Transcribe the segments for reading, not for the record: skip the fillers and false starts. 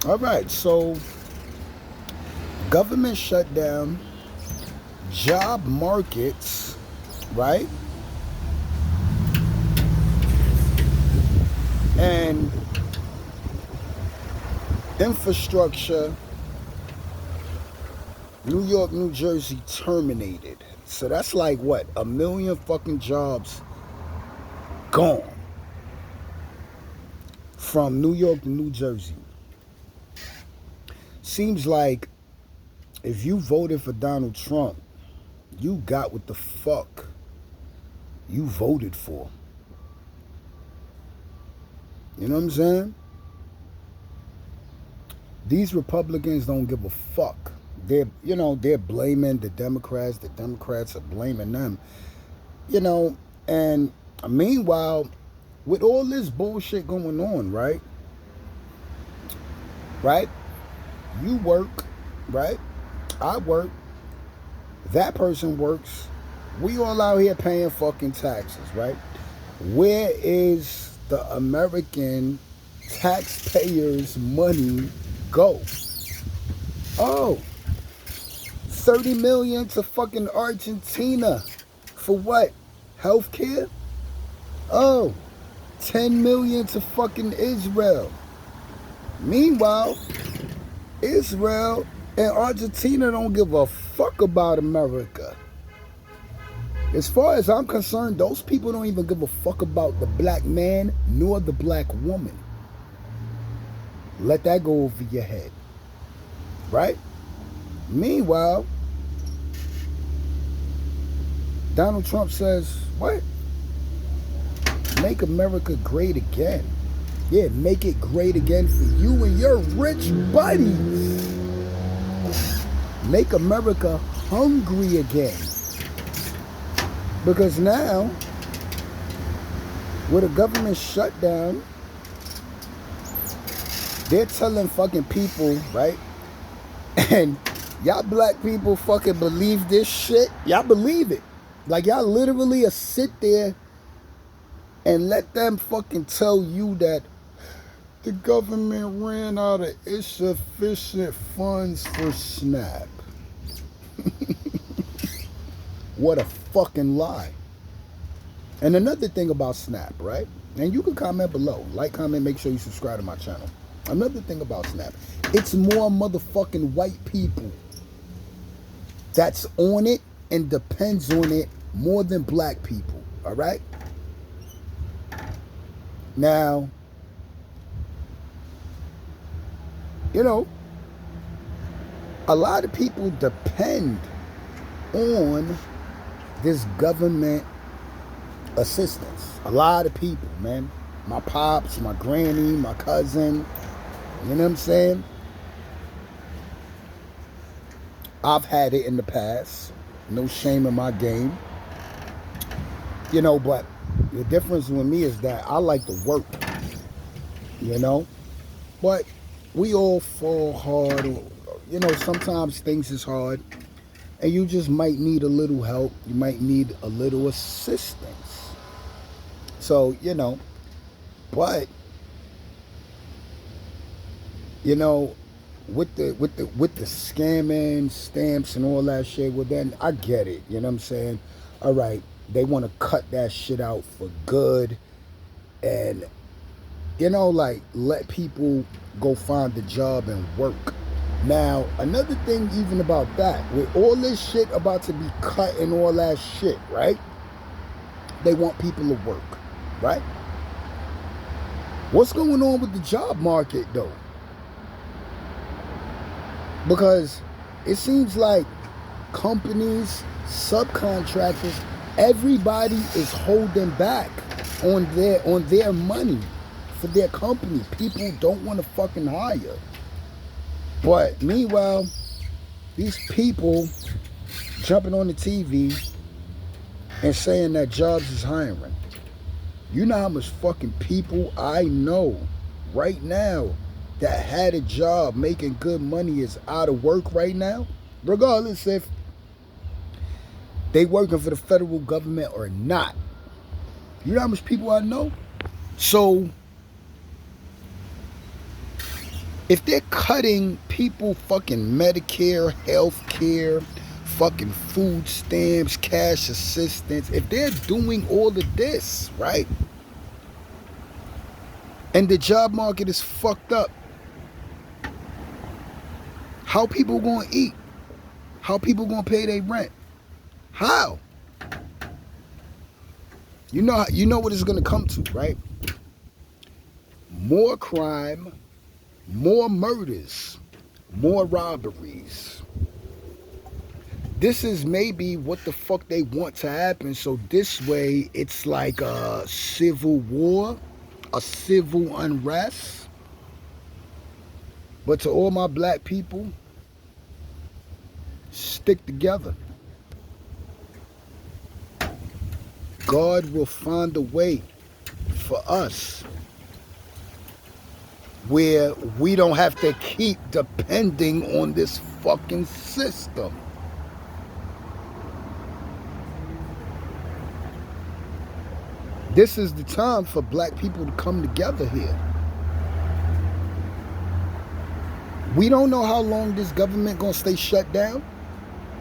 All right, so government shutdown, job markets, right? And infrastructure, New York, New Jersey terminated. So that's like what? A million fucking jobs gone from New York to New Jersey. Seems like if you voted for Donald Trump, you got what the fuck you voted for. You know what I'm saying? These Republicans don't give a fuck. They're blaming the Democrats. The Democrats are blaming them. You know, and meanwhile, with all this bullshit going on, right? Right? You work, right? I work. That person works. We all out here paying fucking taxes, right? Where is the American taxpayers' money go? Oh, 30 million to fucking Argentina. For what? Healthcare? Oh, 10 million to fucking Israel. Meanwhile, Israel and Argentina don't give a fuck about America. As far as I'm concerned, those people don't even give a fuck about the black man nor the black woman. Let that go over your head. Right? Meanwhile, Donald Trump says, what? Make America great again. Yeah, make it great again for you and your rich buddies. Make America hungry again. Because now, with a government shutdown, they're telling fucking people, right? And y'all black people fucking believe this shit. Y'all believe it. Like y'all literally sit there and let them fucking tell you that the government ran out of insufficient funds for SNAP. What a fucking lie. And another thing about SNAP, right? And you can comment below. Like, comment, make sure you subscribe to my channel. Another thing about SNAP, it's more motherfucking white people that's on it and depends on it more than black people, all right? Now, you know, a lot of people depend on this government assistance. A lot of people, man. My pops, my granny, my cousin. You know what I'm saying? I've had it in the past. No shame in my game. You know, but the difference with me is that I like to work. You know? But we all fall hard. You know, sometimes things is hard. And you just might need a little help. You might need a little assistance. So, you know, but you know, with the scamming, stamps and all that shit, well then I get it. You know what I'm saying? All right, they want to cut that shit out for good and you know, like let people go find a job and work. Now, another thing even about that, with all this shit about to be cut and all that shit, right? They want people to work, right? What's going on with the job market, though? Because it seems like companies, subcontractors, everybody is holding back on their money for their company. People don't want to fucking hire. But meanwhile, these people jumping on the TV and saying that Jobs is hiring. You know how much fucking people I know right now that had a job making good money is out of work right now? Regardless if they working for the federal government or not. You know how much people I know? So If they're cutting people fucking Medicare, health care, fucking food stamps, cash assistance, if they're doing all of this, right? And the job market is fucked up, how people gonna eat? How people gonna pay their rent? How? You know what it's gonna come to, right? More crime, more murders, more robberies. This is maybe what the fuck they want to happen. So this way, it's like a civil war, a civil unrest. But to all my black people, stick together. God will find a way for us where we don't have to keep depending on this fucking system. This is the time for black people to come together here. We don't know how long this government gonna stay shut down.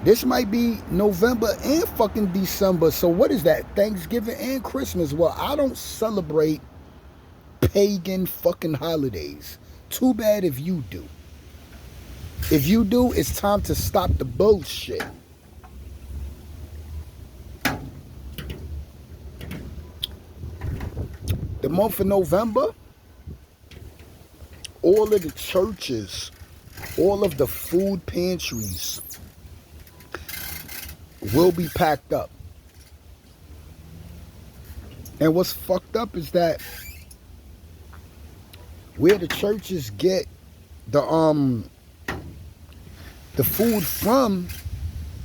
This might be November and fucking December. So what is that? Thanksgiving and Christmas. Well, I don't celebrate pagan fucking holidays. Too bad if you do. If you do, it's time to stop the bullshit. The month of November, all of the churches, all of the food pantries will be packed up. And what's fucked up is that where the churches get the food from,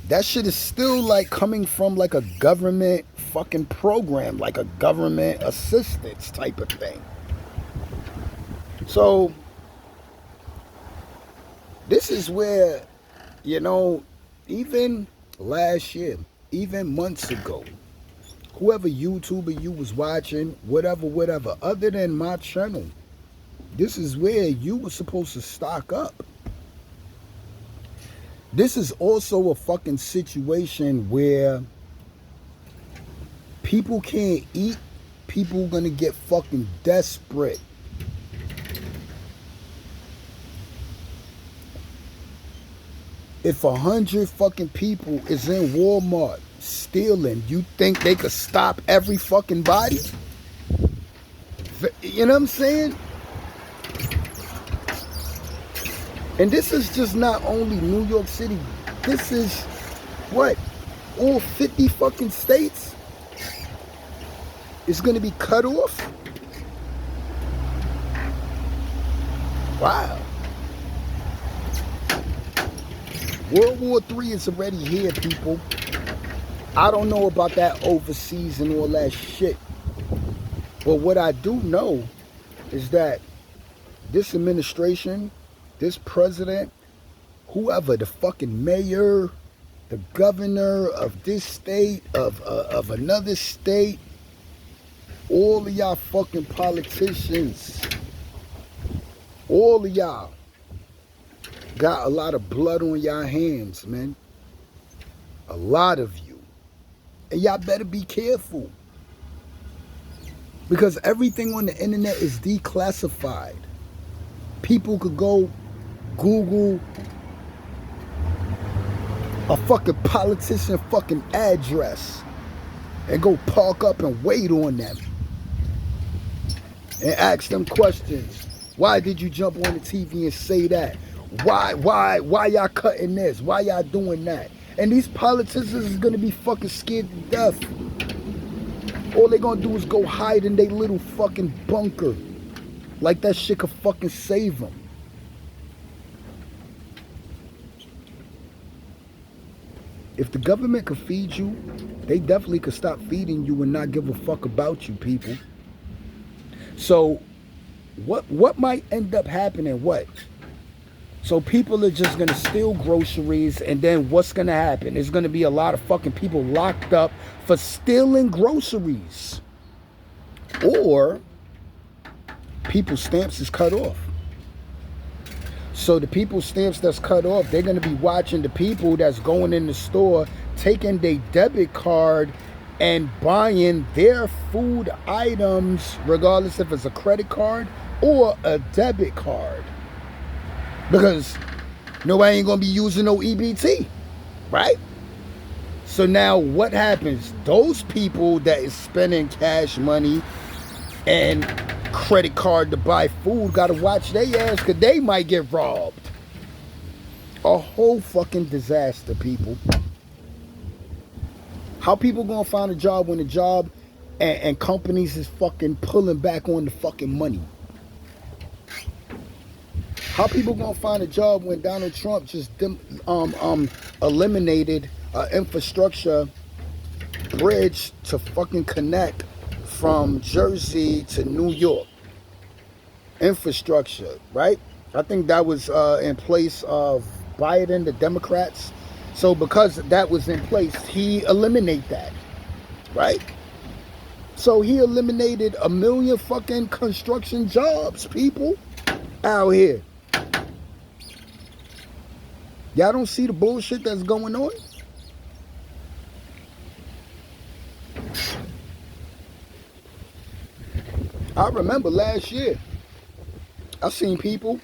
that shit is still like coming from like a government fucking program, like a government assistance type of thing. So this is where, even last year, even months ago, whoever YouTuber you was watching, whatever, other than my channel, this is where you were supposed to stock up. This is also a fucking situation where people can't eat. People gonna get fucking desperate. If 100 fucking people is in Walmart stealing, you think they could stop every fucking body? You know what I'm saying? And this is just not only New York City. This is what? All 50 fucking states is going to be cut off? Wow. World War III is already here, people. I don't know about that overseas and all that shit. But what I do know is that this administration, this president, whoever, the fucking mayor, the governor of this state, of another state, all of y'all fucking politicians, all of y'all got a lot of blood on y'all hands, man. A lot of you. And y'all better be careful. Because everything on the internet is declassified. People could go Google a fucking politician fucking address and go park up and wait on them and ask them questions. Why did you jump on the TV and say that? Why y'all cutting this? Why y'all doing that? And these politicians is gonna be fucking scared to death. All they gonna do is go hide in their little fucking bunker. Like that shit could fucking save them. If the government could feed you, they definitely could stop feeding you and not give a fuck about you, people. So what might end up happening? What? So people are just gonna steal groceries, and then what's gonna happen? There's gonna be a lot of fucking people locked up for stealing groceries. Or people's stamps is cut off. So the people stamps that's cut off, they're going to be watching the people that's going in the store, taking their debit card and buying their food items, regardless if it's a credit card or a debit card. Because nobody ain't going to be using no EBT, right? So now what happens? Those people that is spending cash money and credit card to buy food gotta watch their ass because they might get robbed. A whole fucking disaster, people. How people gonna find a job when the job and companies is fucking pulling back on the fucking money? How people gonna find a job when Donald Trump just eliminated infrastructure bridge to fucking connect from Jersey to New York? Infrastructure, right? I think that was in place of Biden, the Democrats. So because that was in place, he eliminated that, right? So he eliminated 1 million fucking construction jobs, people, out here. Y'all don't see the bullshit that's going on? I remember last year, I seen people,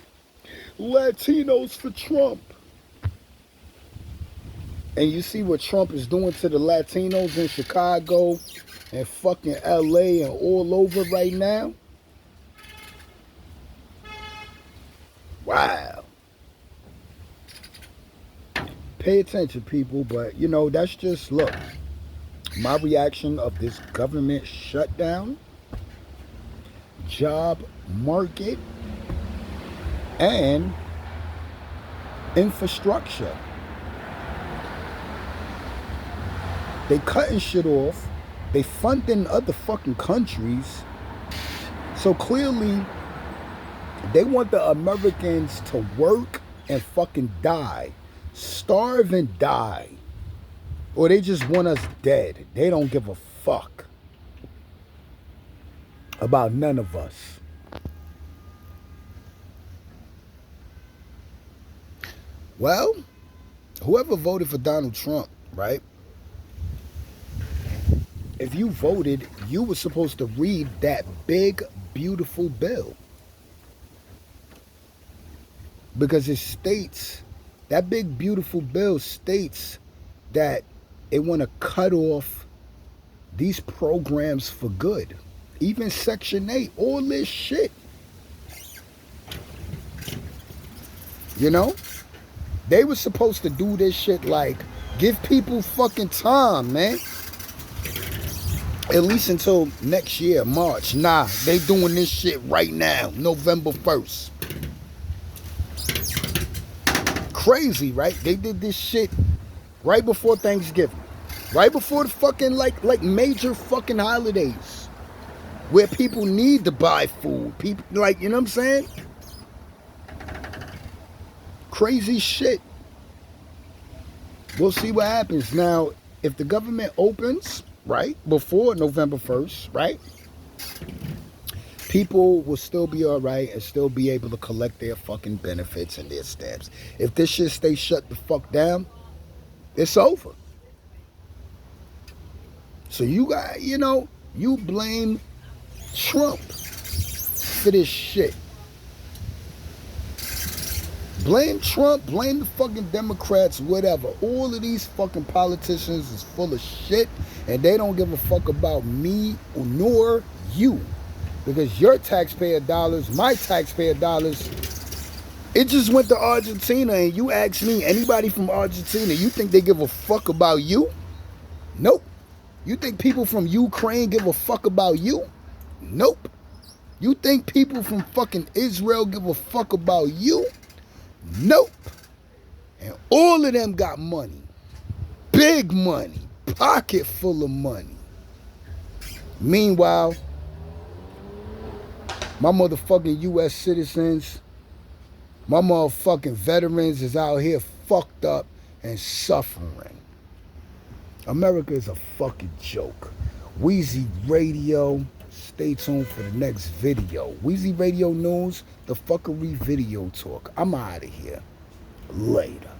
Latinos for Trump. And you see what Trump is doing to the Latinos in Chicago and fucking LA and all over right now? Wow. Pay attention, people, but you know, that's just, look, my reaction of this government shutdown, job market, and infrastructure. They cutting shit off. They funding other fucking countries. So clearly, they want the Americans to work and fucking die. Starve and die. Or they just want us dead. They don't give a fuck about none of us. Well, whoever voted for Donald Trump, right? If you voted, you were supposed to read that big, beautiful bill. Because it states, that big, beautiful bill states that it want to cut off these programs for good. Even Section 8, all this shit. You know? They were supposed to do this shit like, give people fucking time, man. At least until next year, March. Nah, they doing this shit right now, November 1st. Crazy, right? They did this shit right before Thanksgiving. Right before the fucking, like major fucking holidays. Where people need to buy food. People, like, you know what I'm saying? Crazy shit. We'll see what happens. Now, if the government opens, right, before November 1st, right, people will still be all right and still be able to collect their fucking benefits and their stamps. If this shit stays shut the fuck down, it's over. So you got, you know, you blame Trump for this shit. Blame Trump, blame the fucking Democrats, whatever. All of these fucking politicians is full of shit, and they don't give a fuck about me nor you. Because your taxpayer dollars, my taxpayer dollars, it just went to Argentina, and you ask me, anybody from Argentina, you think they give a fuck about you? Nope. You think people from Ukraine give a fuck about you? Nope. You think people from fucking Israel give a fuck about you? Nope. And all of them got money. Big money. Pocket full of money. Meanwhile, my motherfucking U.S. citizens, my motherfucking veterans is out here fucked up and suffering. America is a fucking joke. Wheezy Radio, stay tuned for the next video. Weezy Radio News, the fuckery video talk. I'm out of here. Later.